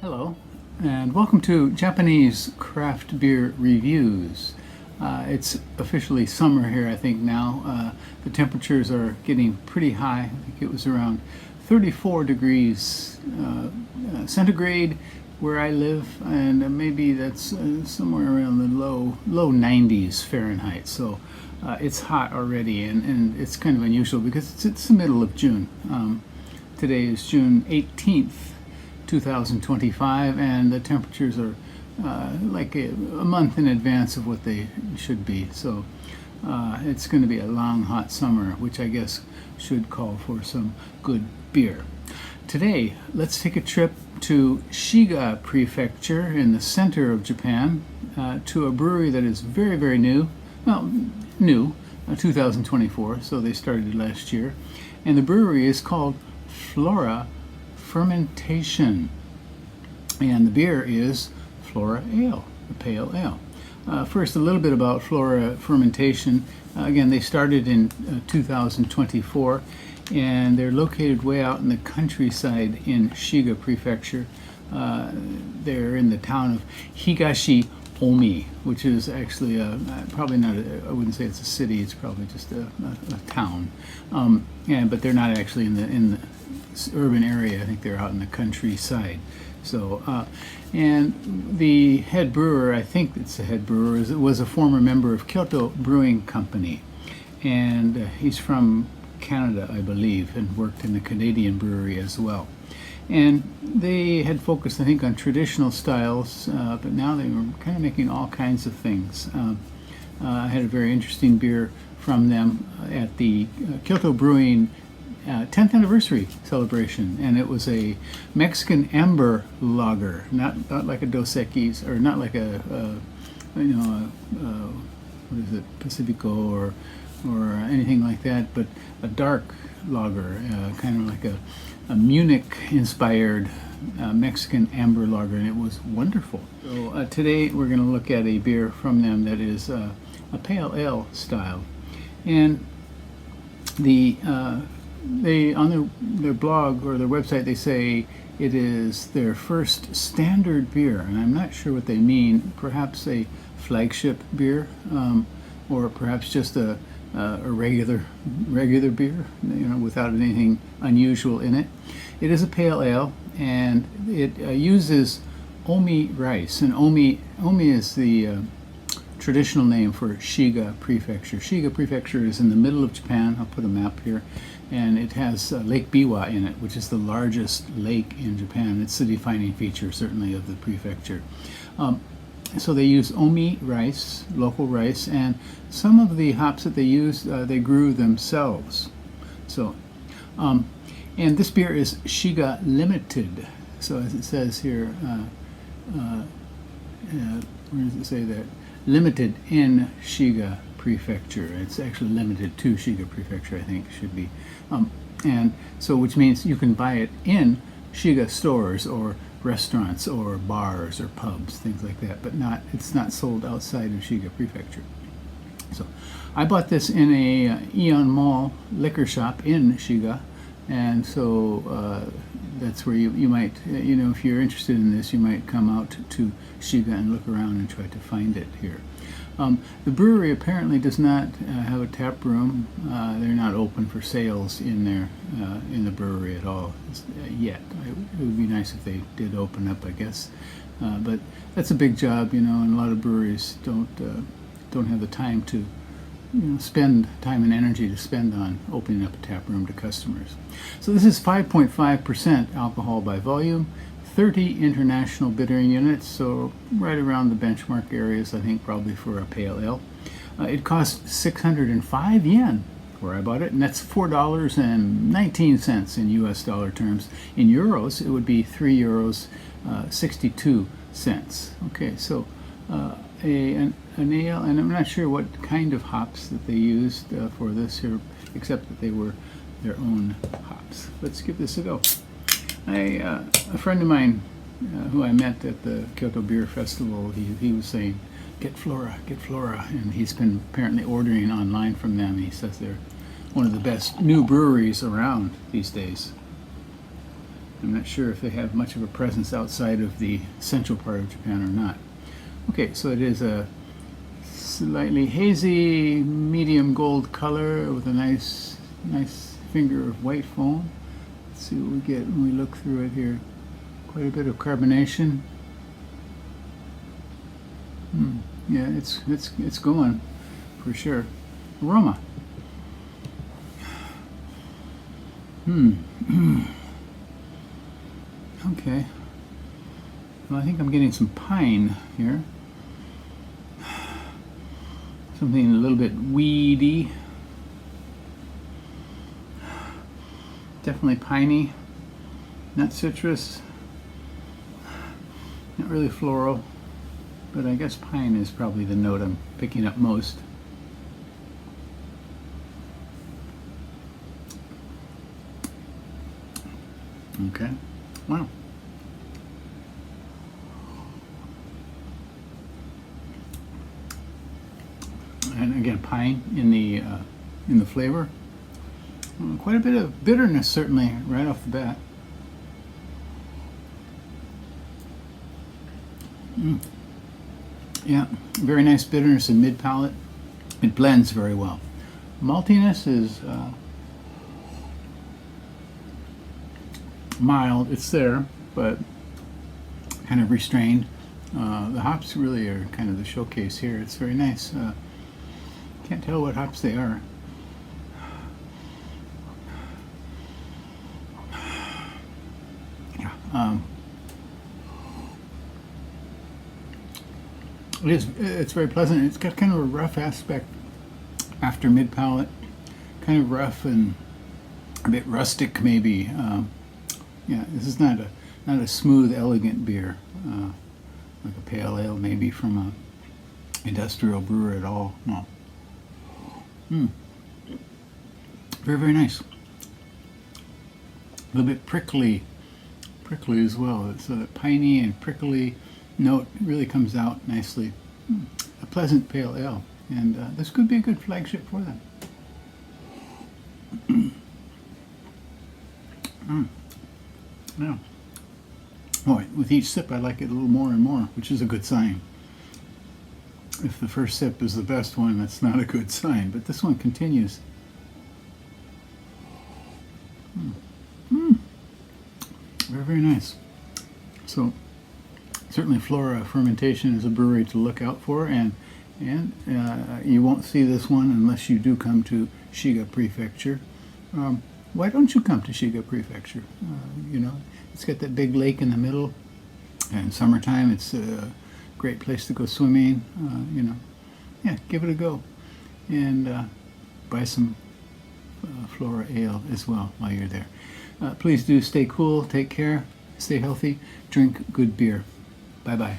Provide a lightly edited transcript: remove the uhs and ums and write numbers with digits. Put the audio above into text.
Hello, and welcome to Japanese craft beer reviews. It's officially summer here, I think, now. The temperatures are getting pretty high. I think it was around 34 degrees centigrade where I live, and maybe that's somewhere around the low 90s Fahrenheit. So it's hot already, and it's kind of unusual because it's the middle of June. Today is June 18th. 2025, and the temperatures are like a month in advance of what they should be. So it's going to be a long, hot summer, which I guess should call for some good beer. Today, let's take a trip to Shiga Prefecture in the center of Japan to a brewery that is very, very new. Well, new, 2024, so they started last year. And the brewery is called Flora Fermentation, and the beer is Flora Ale, the pale ale. First, a little bit about Flora Fermentation. Again, they started in 2024, and they're located way out in the countryside in Shiga Prefecture. They're in the town of Higashi-Ōmi, which is actually probably not, I wouldn't say it's a city, it's probably just a town. But they're not actually in the urban area. I think they're out in the countryside. So, and the head brewer, I think it's the head brewer, was a former member of Kyoto Brewing Company, and he's from Canada, I believe, and worked in the Canadian brewery as well. And they had focused, I think, on traditional styles, but now they were kind of making all kinds of things. I had a very interesting beer from them at the Kyoto Brewing 10th anniversary celebration, and it was a Mexican amber lager, not like a Dos Equis, or not like a what is it, Pacifico or anything like that, but a dark lager, kind of like a Munich-inspired Mexican amber lager, and it was wonderful. So today we're going to look at a beer from them that is a pale ale style, and they on their blog or their website they say it is their first standard beer, and I'm not sure what they mean. Perhaps a flagship beer, or perhaps just a regular beer, without anything unusual in it. It is a pale ale, and it uses Ōmi rice, and Ōmi is the traditional name for Shiga Prefecture. Shiga Prefecture is in the middle of Japan. I'll put a map here, and it has Lake Biwa in it, which is the largest lake in Japan. It's the defining feature, certainly, of the prefecture. So they use Ōmi rice, local rice, and some of the hops that they use, they grew themselves. So, and this beer is Shiga Limited. So as it says here, where does it say that? Limited in Shiga Prefecture. It's actually limited to Shiga Prefecture, I think it should be. And so, which means you can buy it in Shiga stores or restaurants or bars or pubs, things like that, but it's not sold outside of Shiga Prefecture. So I bought this in a Aeon Mall liquor shop in Shiga, and so that's where you might, if you're interested in this, you might come out to Shiga and look around and try to find it here. The brewery apparently does not have a tap room. They're not open for sales in the brewery at all yet. It would be nice if they did open up, I guess. But that's a big job, and a lot of breweries don't have the time to spend time and energy to spend on opening up a tap room to customers. So this is 5.5% alcohol by volume, 30 international bittering units, so right around the benchmark areas, I think, probably for a pale ale. It cost 605 yen where I bought it, and that's $4.19 in US dollar terms. In euros, it would be €3.62. Okay, so an ale, and I'm not sure what kind of hops that they used for this here, except that they were their own hops. Let's give this a go. A friend of mine who I met at the Kyoto Beer Festival, he was saying, get Flora, and he's been apparently ordering online from them. He says they're one of the best new breweries around these days. I'm not sure if they have much of a presence outside of the central part of Japan or not. Okay, so it is a slightly hazy, medium gold color with a nice finger of white foam. Let's see what we get when we look through it here. Quite a bit of carbonation. Yeah, it's going for sure. Aroma. Okay. Well, I think I'm getting some pine here. Something a little bit weedy. Definitely piney. Not citrus. Not really floral. But I guess pine is probably the note I'm picking up most. Okay. Wow. And again, pine in the flavor. Quite a bit of bitterness, certainly, right off the bat. Yeah, very nice bitterness in mid palate. It blends very well. Maltiness is mild. It's there, but kind of restrained. The hops really are kind of the showcase here. It's very nice. Can't tell what hops they are. Yeah. It's very pleasant. It's got kind of a rough aspect after mid palate, kind of rough and a bit rustic maybe. Yeah, this is not a smooth, elegant beer, like a pale ale maybe from a industrial brewer at all. No. Very, very nice. A little bit prickly as well. So that piney and prickly note really comes out nicely. A pleasant pale ale, and this could be a good flagship for them. Yeah. Boy, with each sip I like it a little more and more, which is a good sign. If the first sip is the best one, that's not a good sign, but this one continues. Very, very nice. So certainly Flora Fermentation is a brewery to look out for, and you won't see this one unless you do come to Shiga Prefecture. Why don't you come to Shiga Prefecture? You know, it's got that big lake in the middle, and summertime it's a great place to go swimming. You know, yeah, give it a go, and buy some Flora Ale as well while you're there. Please do stay cool, take care, stay healthy, drink good beer. Bye-bye.